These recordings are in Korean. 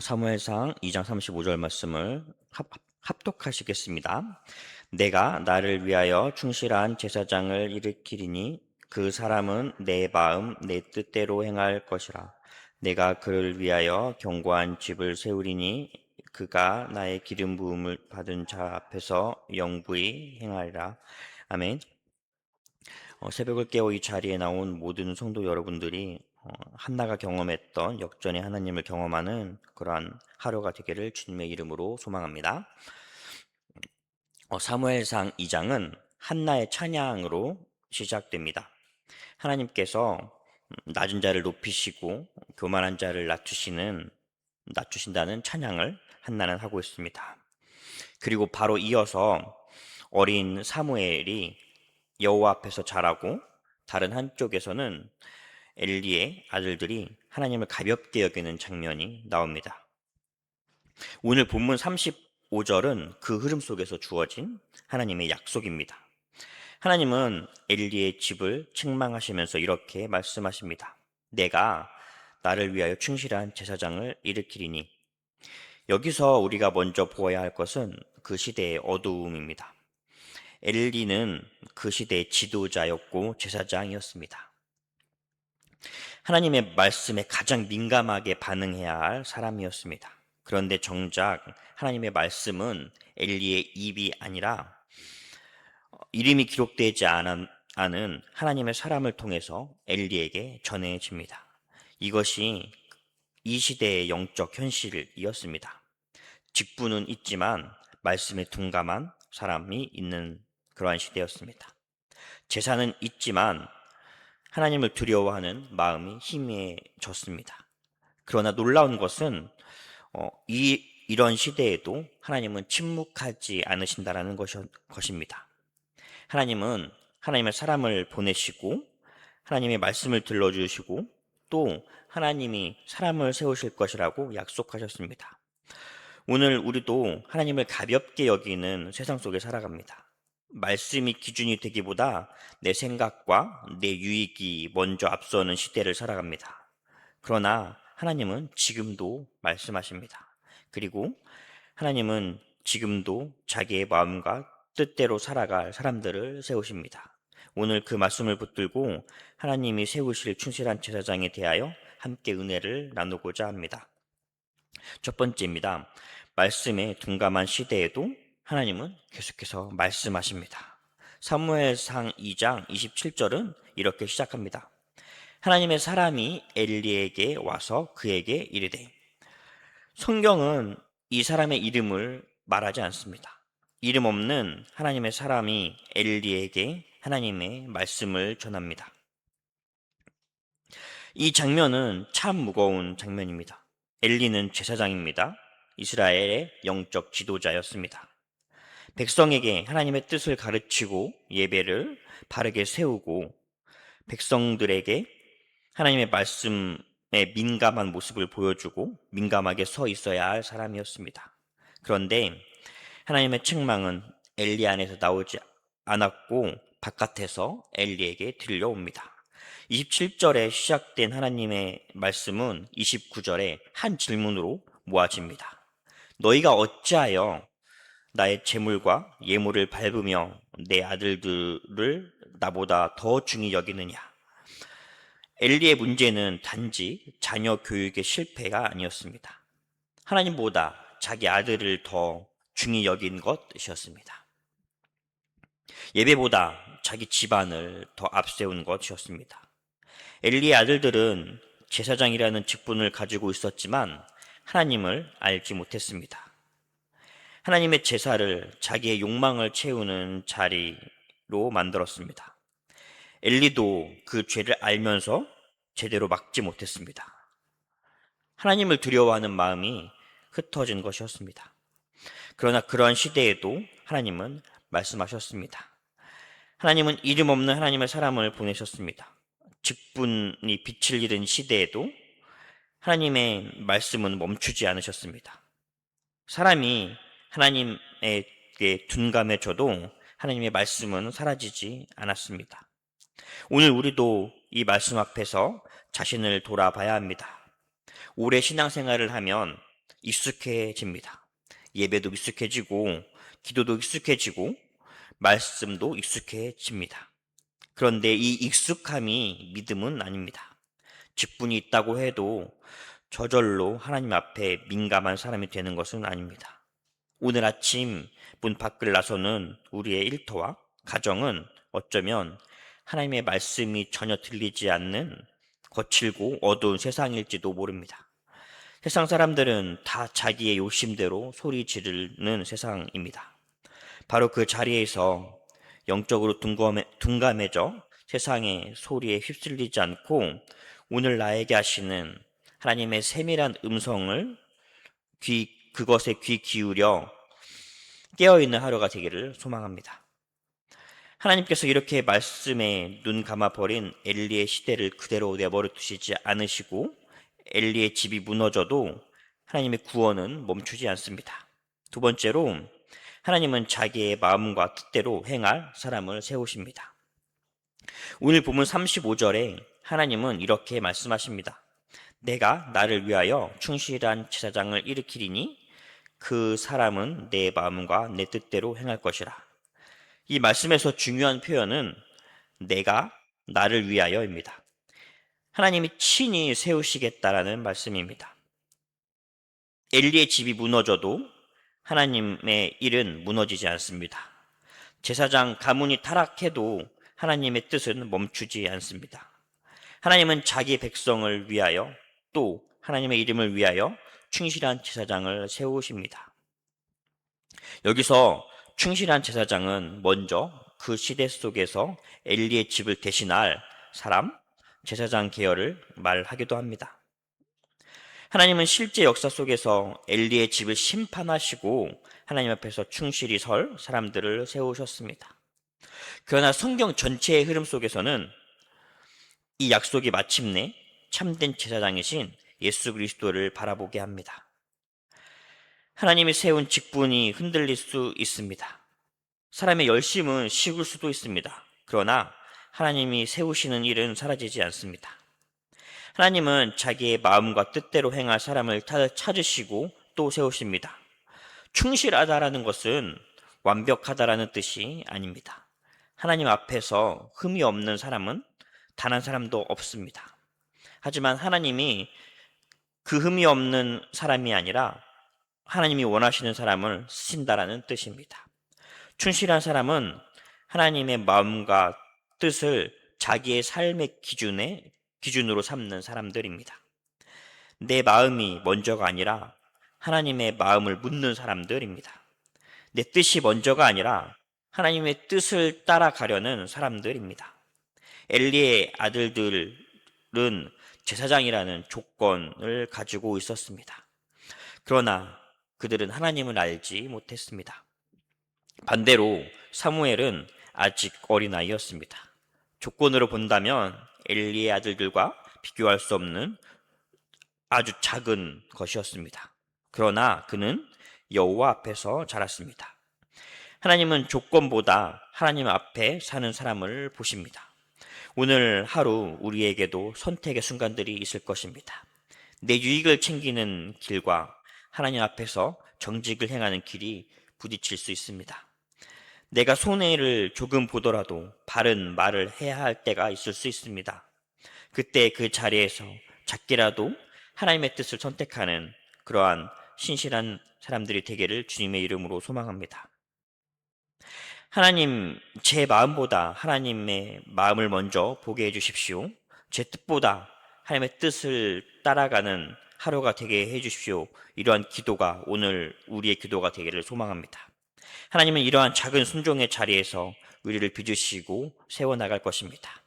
사무엘상 2장 35절 말씀을 합독하시겠습니다. 내가 나를 위하여 충실한 제사장을 일으키리니 그 사람은 내 마음 내 뜻대로 행할 것이라. 내가 그를 위하여 견고한 집을 세우리니 그가 나의 기름 부음을 받은 자 앞에서 영부히 행하리라. 아멘. 새벽을 깨워 이 자리에 나온 모든 성도 여러분들이 한나가 경험했던 역전의 하나님을 경험하는 그러한 하루가 되기를 주님의 이름으로 소망합니다. 사무엘상 2장은 한나의 찬양으로 시작됩니다. 하나님께서 낮은 자를 높이시고 교만한 자를 낮추신다는 찬양을 한나는 하고 있습니다. 그리고 바로 이어서 어린 사무엘이 여호와 앞에서 자라고 다른 한쪽에서는 엘리의 아들들이 하나님을 가볍게 여기는 장면이 나옵니다. 오늘 본문 35절은 그 흐름 속에서 주어진 하나님의 약속입니다. 하나님은 엘리의 집을 책망하시면서 이렇게 말씀하십니다. 내가 나를 위하여 충실한 제사장을 일으키리니. 여기서 우리가 먼저 보아야 할 것은 그 시대의 어두움입니다. 엘리는 그 시대의 지도자였고 제사장이었습니다. 하나님의 말씀에 가장 민감하게 반응해야 할 사람이었습니다. 그런데 정작 하나님의 말씀은 엘리의 입이 아니라 이름이 기록되지 않은 하나님의 사람을 통해서 엘리에게 전해집니다. 이것이 이 시대의 영적 현실이었습니다. 직분은 있지만 말씀에 둔감한 사람이 있는 그러한 시대였습니다. 제사는 있지만 하나님을 두려워하는 마음이 희미해졌습니다. 그러나 놀라운 것은 이런 시대에도 하나님은 침묵하지 않으신다라는 것입니다. 하나님은 하나님의 사람을 보내시고 하나님의 말씀을 들려주시고 또 하나님이 사람을 세우실 것이라고 약속하셨습니다. 오늘 우리도 하나님을 가볍게 여기는 세상 속에 살아갑니다. 말씀이 기준이 되기보다 내 생각과 내 유익이 먼저 앞서는 시대를 살아갑니다. 그러나 하나님은 지금도 말씀하십니다. 그리고 하나님은 지금도 자기의 마음과 뜻대로 살아갈 사람들을 세우십니다. 오늘 그 말씀을 붙들고 하나님이 세우실 충실한 제사장에 대하여 함께 은혜를 나누고자 합니다. 첫 번째입니다. 말씀에 둔감한 시대에도 하나님은 계속해서 말씀하십니다. 사무엘상 2장 27절은 이렇게 시작합니다. 하나님의 사람이 엘리에게 와서 그에게 이르되. 성경은 이 사람의 이름을 말하지 않습니다. 이름 없는 하나님의 사람이 엘리에게 하나님의 말씀을 전합니다. 이 장면은 참 무거운 장면입니다. 엘리는 제사장입니다. 이스라엘의 영적 지도자였습니다. 백성에게 하나님의 뜻을 가르치고 예배를 바르게 세우고 백성들에게 하나님의 말씀에 민감한 모습을 보여주고 민감하게 서 있어야 할 사람이었습니다. 그런데 하나님의 책망은 엘리 안에서 나오지 않았고 바깥에서 엘리에게 들려옵니다. 27절에 시작된 하나님의 말씀은 29절에 한 질문으로 모아집니다. 너희가 어찌하여 나의 재물과 예물을 밟으며 내 아들들을 나보다 더 중히 여기느냐? 엘리의 문제는 단지 자녀 교육의 실패가 아니었습니다. 하나님보다 자기 아들을 더 중히 여긴 것이었습니다. 예배보다 자기 집안을 더 앞세운 것이었습니다. 엘리의 아들들은 제사장이라는 직분을 가지고 있었지만 하나님을 알지 못했습니다. 하나님의 제사를 자기의 욕망을 채우는 자리로 만들었습니다. 엘리도 그 죄를 알면서 제대로 막지 못했습니다. 하나님을 두려워하는 마음이 흩어진 것이었습니다. 그러나 그러한 시대에도 하나님은 말씀하셨습니다. 하나님은 이름 없는 하나님의 사람을 보내셨습니다. 직분이 빛을 잃은 시대에도 하나님의 말씀은 멈추지 않으셨습니다. 사람이 하나님에게 둔감해져도 하나님의 말씀은 사라지지 않았습니다. 오늘 우리도 이 말씀 앞에서 자신을 돌아봐야 합니다. 오래 신앙생활을 하면 익숙해집니다. 예배도 익숙해지고, 기도도 익숙해지고, 말씀도 익숙해집니다. 그런데 이 익숙함이 믿음은 아닙니다. 직분이 있다고 해도 저절로 하나님 앞에 민감한 사람이 되는 것은 아닙니다. 오늘 아침 문 밖을 나서는 우리의 일터와 가정은 어쩌면 하나님의 말씀이 전혀 들리지 않는 거칠고 어두운 세상일지도 모릅니다. 세상 사람들은 다 자기의 욕심대로 소리 지르는 세상입니다. 바로 그 자리에서 영적으로 둔감해져 세상의 소리에 휩쓸리지 않고 오늘 나에게 하시는 하나님의 세밀한 음성을 그것에 귀 기울여 깨어있는 하루가 되기를 소망합니다. 하나님께서 이렇게 말씀에 눈 감아버린 엘리의 시대를 그대로 내버려 두시지 않으시고 엘리의 집이 무너져도 하나님의 구원은 멈추지 않습니다. 두 번째로 하나님은 자기의 마음과 뜻대로 행할 사람을 세우십니다. 오늘 본문 35절에 하나님은 이렇게 말씀하십니다. 내가 나를 위하여 충실한 제사장을 일으키리니 그 사람은 내 마음과 내 뜻대로 행할 것이라. 이 말씀에서 중요한 표현은 내가 나를 위하여입니다. 하나님이 친히 세우시겠다라는 말씀입니다. 엘리의 집이 무너져도 하나님의 일은 무너지지 않습니다. 제사장 가문이 타락해도 하나님의 뜻은 멈추지 않습니다. 하나님은 자기 백성을 위하여 또 하나님의 이름을 위하여 충실한 제사장을 세우십니다. 여기서 충실한 제사장은 먼저 그 시대 속에서 엘리의 집을 대신할 사람, 제사장 계열을 말하기도 합니다. 하나님은 실제 역사 속에서 엘리의 집을 심판하시고 하나님 앞에서 충실히 설 사람들을 세우셨습니다. 그러나 성경 전체의 흐름 속에서는 이 약속이 마침내 참된 제사장이신 예수 그리스도를 바라보게 합니다. 하나님이 세운 직분이 흔들릴 수 있습니다. 사람의 열심은 식을 수도 있습니다. 그러나 하나님이 세우시는 일은 사라지지 않습니다. 하나님은 자기의 마음과 뜻대로 행할 사람을 찾으시고 또 세우십니다. 충실하다라는 것은 완벽하다라는 뜻이 아닙니다. 하나님 앞에서 흠이 없는 사람은 단 한 사람도 없습니다. 하지만 하나님이 그 흠이 없는 사람이 아니라 하나님이 원하시는 사람을 쓰신다라는 뜻입니다. 충실한 사람은 하나님의 마음과 뜻을 자기의 삶의 기준으로 삼는 사람들입니다. 내 마음이 먼저가 아니라 하나님의 마음을 묻는 사람들입니다. 내 뜻이 먼저가 아니라 하나님의 뜻을 따라가려는 사람들입니다. 엘리의 아들들은 제사장이라는 조건을 가지고 있었습니다. 그러나 그들은 하나님을 알지 못했습니다. 반대로 사무엘은 아직 어린아이였습니다. 조건으로 본다면 엘리의 아들들과 비교할 수 없는 아주 작은 것이었습니다. 그러나 그는 여호와 앞에서 자랐습니다. 하나님은 조건보다 하나님 앞에 사는 사람을 보십니다. 오늘 하루 우리에게도 선택의 순간들이 있을 것입니다. 내 유익을 챙기는 길과 하나님 앞에서 정직을 행하는 길이 부딪힐 수 있습니다. 내가 손해를 조금 보더라도 바른 말을 해야 할 때가 있을 수 있습니다. 그때 그 자리에서 작게라도 하나님의 뜻을 선택하는 그러한 신실한 사람들이 되기를 주님의 이름으로 소망합니다. 하나님, 제 마음보다 하나님의 마음을 먼저 보게 해주십시오. 제 뜻보다 하나님의 뜻을 따라가는 하루가 되게 해주십시오. 이러한 기도가 오늘 우리의 기도가 되기를 소망합니다. 하나님은 이러한 작은 순종의 자리에서 우리를 빚으시고 세워나갈 것입니다.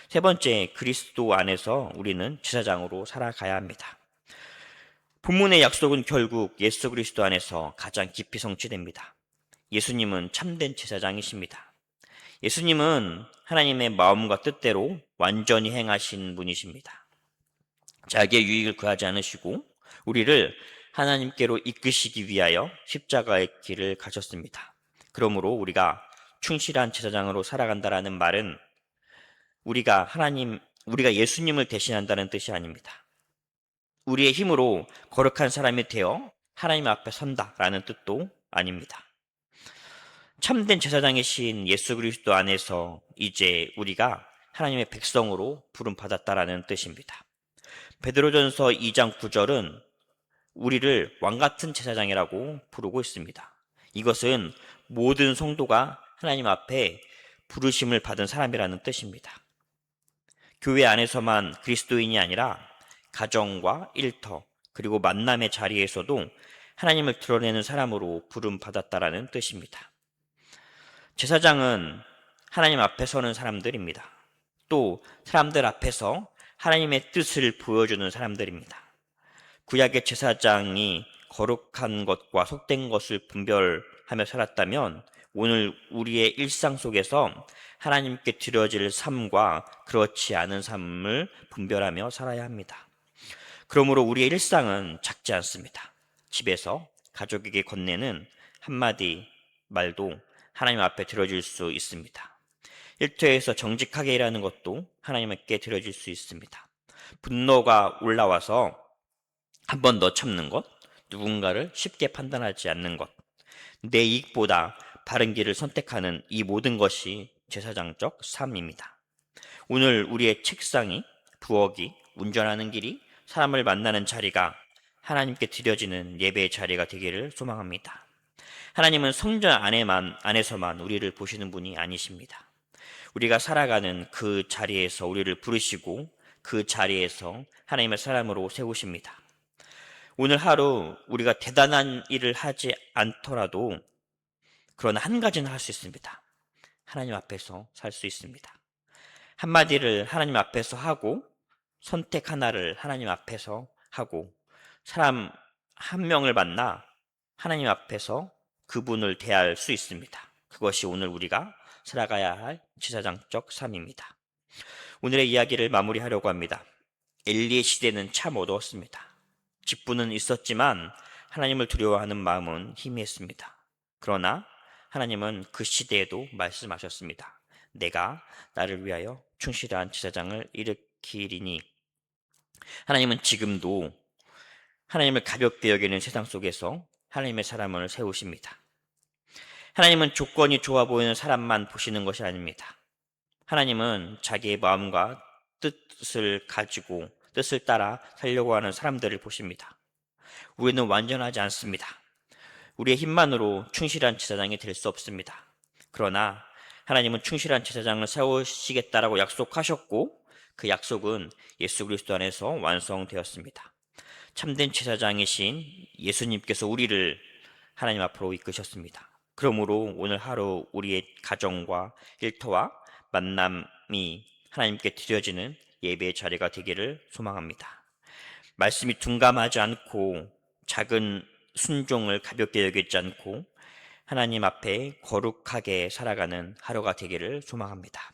세 번째, 그리스도 안에서 우리는 제사장으로 살아가야 합니다. 본문의 약속은 결국 예수 그리스도 안에서 가장 깊이 성취됩니다. 예수님은 참된 제사장이십니다. 예수님은 하나님의 마음과 뜻대로 완전히 행하신 분이십니다. 자기의 유익을 구하지 않으시고 우리를 하나님께로 이끄시기 위하여 십자가의 길을 가셨습니다. 그러므로 우리가 충실한 제사장으로 살아간다라는 말은 우리가 예수님을 대신한다는 뜻이 아닙니다. 우리의 힘으로 거룩한 사람이 되어 하나님 앞에 선다라는 뜻도 아닙니다. 참된 제사장이신 예수 그리스도 안에서 이제 우리가 하나님의 백성으로 부름받았다라는 뜻입니다. 베드로전서 2장 9절은 우리를 왕같은 제사장이라고 부르고 있습니다. 이것은 모든 성도가 하나님 앞에 부르심을 받은 사람이라는 뜻입니다. 교회 안에서만 그리스도인이 아니라 가정과 일터 그리고 만남의 자리에서도 하나님을 드러내는 사람으로 부름받았다라는 뜻입니다. 제사장은 하나님 앞에 서는 사람들입니다. 또 사람들 앞에서 하나님의 뜻을 보여주는 사람들입니다. 구약의 제사장이 거룩한 것과 속된 것을 분별하며 살았다면 오늘 우리의 일상 속에서 하나님께 드려질 삶과 그렇지 않은 삶을 분별하며 살아야 합니다. 그러므로 우리의 일상은 작지 않습니다. 집에서 가족에게 건네는 한마디 말도 하나님 앞에 드려질 수 있습니다. 일터에서 정직하게 일하는 것도 하나님께 드려질 수 있습니다. 분노가 올라와서 한 번 더 참는 것, 누군가를 쉽게 판단하지 않는 것, 내 이익보다 바른 길을 선택하는 이 모든 것이 제사장적 삶입니다. 오늘 우리의 책상이, 부엌이, 운전하는 길이, 사람을 만나는 자리가 하나님께 드려지는 예배의 자리가 되기를 소망합니다. 하나님은 성전 안에서만 우리를 보시는 분이 아니십니다. 우리가 살아가는 그 자리에서 우리를 부르시고 그 자리에서 하나님의 사람으로 세우십니다. 오늘 하루 우리가 대단한 일을 하지 않더라도 그러나 한 가지는 할 수 있습니다. 하나님 앞에서 살 수 있습니다. 한마디를 하나님 앞에서 하고 선택 하나를 하나님 앞에서 하고 사람 한 명을 만나 하나님 앞에서 그분을 대할 수 있습니다. 그것이 오늘 우리가 살아가야 할 제사장적 삶입니다. 오늘의 이야기를 마무리하려고 합니다. 엘리의 시대는 참 어두웠습니다. 직분은 있었지만 하나님을 두려워하는 마음은 희미했습니다. 그러나 하나님은 그 시대에도 말씀하셨습니다. 내가 나를 위하여 충실한 제사장을 일으키리니. 하나님은 지금도 하나님을 가볍게 여기는 세상 속에서 하나님의 사람을 세우십니다. 하나님은 조건이 좋아 보이는 사람만 보시는 것이 아닙니다. 하나님은 자기의 마음과 뜻을 가지고 뜻을 따라 살려고 하는 사람들을 보십니다. 우리는 완전하지 않습니다. 우리의 힘만으로 충실한 제사장이 될 수 없습니다. 그러나 하나님은 충실한 제사장을 세우시겠다라고 약속하셨고 그 약속은 예수 그리스도 안에서 완성되었습니다. 참된 제사장이신 예수님께서 우리를 하나님 앞으로 이끄셨습니다. 그러므로 오늘 하루 우리의 가정과 일터와 만남이 하나님께 드려지는 예배의 자리가 되기를 소망합니다. 말씀이 둔감하지 않고 작은 순종을 가볍게 여기지 않고 하나님 앞에 거룩하게 살아가는 하루가 되기를 소망합니다.